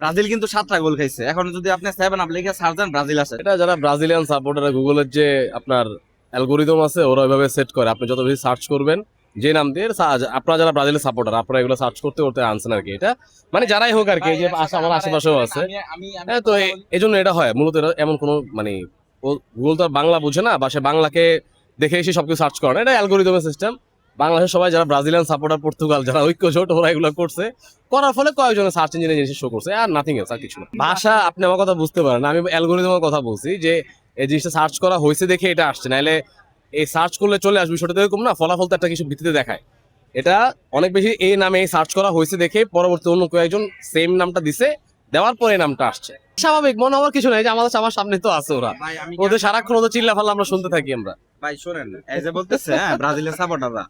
Brazil কিন্তু 7টা গোল খাইছে। এখন যদি আপনি 7 আপ লিখে সার্চ দেন ব্রাজিল আসে। এটা যারা ব্রাজিলিয়ান সাপোর্টার গুগলের যে আপনার অ্যালগোরিদম আছে ওরা ওইভাবে সেট করে, আপনি যত বেশি সার্চ করবেন যে নাম দিয়ে আপনারা যারা ব্রাজিলের সাপোর্টার আপনারা এগুলো সার্চ করতে করতে আনছেন আর কি। এটা মানে যারাই হোক আর কি, এই যে আমার আশেপাশেও আছে। হ্যাঁ, তো এই জন্য এটা হয় মূলত। এটা এমন কোনো মানে ও গুগল তো আর বাংলা বুঝে না, বা সে বাংলাকে দেখে এসে সবকিছু সার্চ করে না, এটা অ্যালগোরিদমের সিস্টেম। বাংলাদেশের সবাই যারা ব্রাজিলিয়ান সাপোর্টার, পর্তুগাল যারা ঐক্য জোট, ওরা এগুলো করছে, করার ফলে কয়েকজনের সার্চ ইঞ্জিনে জিনিস শো করছে, আর নাথিং এলস, আর কিছু না। ভাষা আপনি আমার কথা বুঝতে পারেন, আমি অ্যালগোরিদমের কথা বলছি যে এই জিনিসটা সার্চ করা হয়েছে দেখে এটা আসছে, নাহলে এই সার্চ করলে চলে আসবে বিষয়টা এরকম না। ফলাফল তো একটা কিছু ভিত্তিতে দেখায়। এটা অনেক বেশি এই নামে সার্চ করা হয়েছে দেখে পরবর্তী অন্য কয়েকজন সেম নামটা দিছে, দেওয়ার পরে এই নামটা আসছে। স্বাভাবিক মনে হওয়ার কিছু নাই, যে আমাদের আমার সামনে তো আছে ওরা, ভাই আমি ওদের সারাক্ষণ ওদের চিল্লা ফাল্লা আমরা শুনতে থাকি আমরা। ভাই শোনেন, এই যে বলতেছে হ্যাঁ ব্রাজিলের সাপোর্টাররা,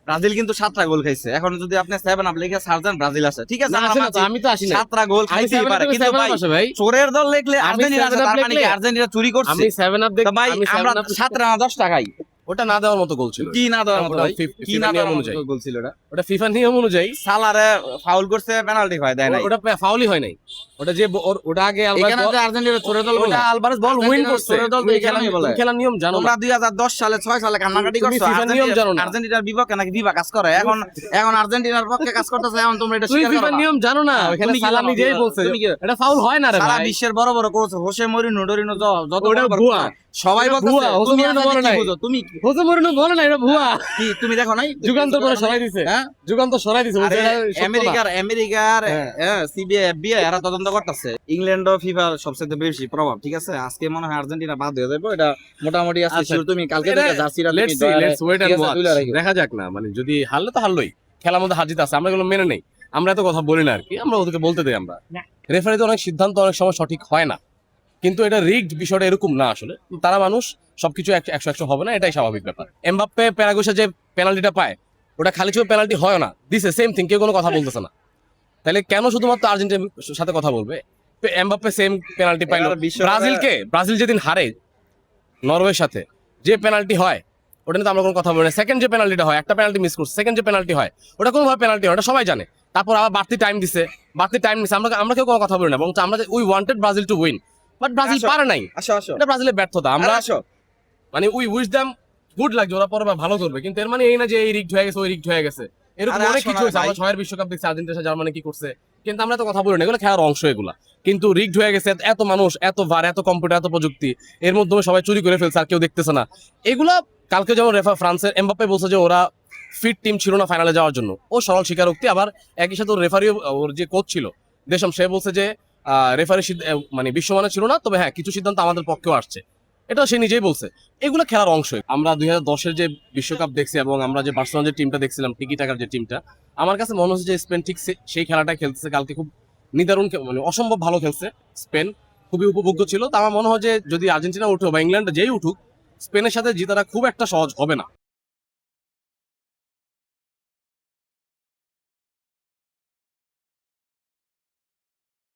ব্রাজিল কিন্তু 7টা গোল খাইছে। এখন যদি আপনি 7 আপ লিখে সার্চ দেন ব্রাজিল আসে, ঠিক আছে? না, আসে না তো, আমি তো আসি না। 7টা গোল খাইতেই পারে, কিন্তু ভাই চোরের দল লিখলে আমি আর্জেন্টিনা আছে, 7 up তার মানে কি লিখলে আর্জেন্টিনা চুরি করছে? আমি 7 আপ তো ভাই আমরা 7 রানা 10 টাকাই ওটা না দেওয়ার মতো গোল ছিল। কি না দেওয়ার মতো ভাই? কি না দেওয়ার মতো অনুযায়ী গোল ছিল এটা? ওটা ফিফা নিয়ম অনুযায়ী সালারে ফাউল করছে, পেনাল্টি হয় দেয় নাই। ওটা ফাউলই হয় নাই। ওটা যে ওটা আগে এখানে যে আর্জেন্টিনা চোরের দল ওটা আলভারেজ বল উইন করছে। চোরের দল তো এই খেলাই বলে। তুমি খেলার নিয়ম জানো তোমরা না। 2010 সালে 6 সালে কান্নাকাটি তুমি করছো, FIFA নিয়ম জানো না। আর্জেন্টিনার বিপক্ষে নাকি বিভা কাজ করে। এখন আর্জেন্টিনার পক্ষে কাজ করতেছে, এখন তোমরা এটা তুমি স্বীকার ফিফা করো না। নিয়ম জানো না, ওখানে তুমি কি সালামি জানো? যেই বলছে তুমি কি এটা ফাউল হয় না রে সারা ভাই। বিশ্বের বড় বড় কোচ হোসে মরিনো ডরিনো যত ওটা বড় বড় ভুয়া। coach, সবাই ওটা বলতেছে ভুয়া, হোসে তুমি মরিনো বলে আর্জেন্টিনা নাই। কি বুঝো? তুমি হোসে মরিনো বলে না, এটা ভুয়া। কি তুমি দেখো নাই? যুগান্তর করে সরাই দিছে। হ্যাঁ, যুগান্তর সরাই দিছে, বলছে আরে এটা সত্য না। আমেরিকার হ্যাঁ। সিবিআই এফবিআই এরা তদন্ত করতেছে। ইংল্যান্ড ও ফিফার সবচেয়ে বেশি প্রভাব, ঠিক আছে? আজকে মনে হয় আর্জেন্টিনা বাদ হয়ে যাবে, এটা মোটামুটি আছে আচ্ছা, sure। তুমি কালকে এটা থেকে জার্সিরা তুমি let's see, let's wait and ঠিক আছে, watch। তুইলা রাখো। দেখা যাক না, মানে যদি হারলে তো হারলোই, খেলার মধ্যে হার জিত আছে, আমরা এগুলো মেনে নেই। আমরা এত কথা বলি না আর কি, আমরা ওদেরকে বলতে দেই। আমরা রেফারিতে অনেক সিদ্ধান্ত অনেক সময় সঠিক হয় না, কিন্তু এটা রিগড বিষয়টা এরকম না। আসলে তারা মানুষ, সবকিছু 100 হবে না, এটাই স্বাভাবিক ব্যাপার। এমবাপ্পে প্যারাগুসে যে পেনাল্টিটা পায়, ওটা খালি চোখে পেনাল্টি হয় না, দিছে সেম থিং, কেউ কোনো কথা বলতেছে না। তাহলে কেন শুধুমাত্র আর্জেন্টিনার সাথে কথা বলবে? এমবাপ্পে সেম পেনাল্টি পাইলো। ব্রাজিল যেদিন হারে নরওয়ের সাথে, যে পেনাল্টি হয় ওটা নিয়ে তো আমরা কোনো কথা বলি না। সেকেন্ড যে পেনাল্টিটা হয়, একটা পেনাল্টি মিস করছে, সেকেন্ড যে পেনাল্টি হয় ওটা কোনোভাবে পেনাল্টি হয়, ওটা সবাই জানে। তারপর আবার বাড়তি টাইম দিছে, আমরা কেউ কোনো কথা বলি না, এবং আমরা we wanted Brazil to win, but Brazil পারে নাই। আসো আসো, এটা ব্রাজিলের ব্যর্থতা। আমরা আসো। মানে উই উইশ দেম গুড লাগছে, ওরা পরে ভালো করবে, কিন্তু এর মানে এই না যে এই রিগড হয়ে গেছে, ওই রিগড হয়ে গেছে। এরকম আরে অনেক আসো কিছু না হয়েছে। ভাই। আমরা 6 বিশ্বকাপ দেখছি, আর্জেন্টিনা জার্মানি কি করছে, কিন্তু আমরা তো কথা বলি না, এগুলো খেলার অংশ এগুলা। কিন্তু রিগড হয়ে গেছে, এত মানুষ, এত ভার, এত কম্পিউটার, এত প্রযুক্তি, এর মাধ্যমে সবাই চুরি করে ফেলছে আর কেউ দেখতেছে না এগুলা। কালকে যেমন ফ্রান্সের এমবাপ্পে বলছে যে ওরা ফিট টিম ছিল না ফাইনালে যাওয়ার জন্য, ও সরল স্বীকারোক্তি। আবার একই সাথে ওর রেফারি, ওর যে কোচ ছিল দেশম, সে বলছে যে রেফারি মানে বিশ্বমানের ছিল না, তবে হ্যাঁ কিছু সিদ্ধান্ত আমাদের পক্ষেও আসছে, এটা সে নিজেই বলছে। এগুলো খেলার অংশ। আমরা 2010-এর যে বিশ্বকাপ দেখছি এবং আমরা যে বার্সেলোনার যে টিমটা দেখছিলাম, টিকি টাকার যে টিমটা, আমার কাছে মনে হচ্ছে যে স্পেন ঠিক সেই খেলাটা খেলতেছে কালকে, খুব নিদারুণ, মানে অসম্ভব ভালো খেলছে স্পেন, খুবই উপভোগ্য ছিল। তো আমার মনে হয় যে যদি আর্জেন্টিনা উঠুক বা ইংল্যান্ড যেই উঠুক, স্পেনের সাথে জিতাটা খুব একটা সহজ হবে না।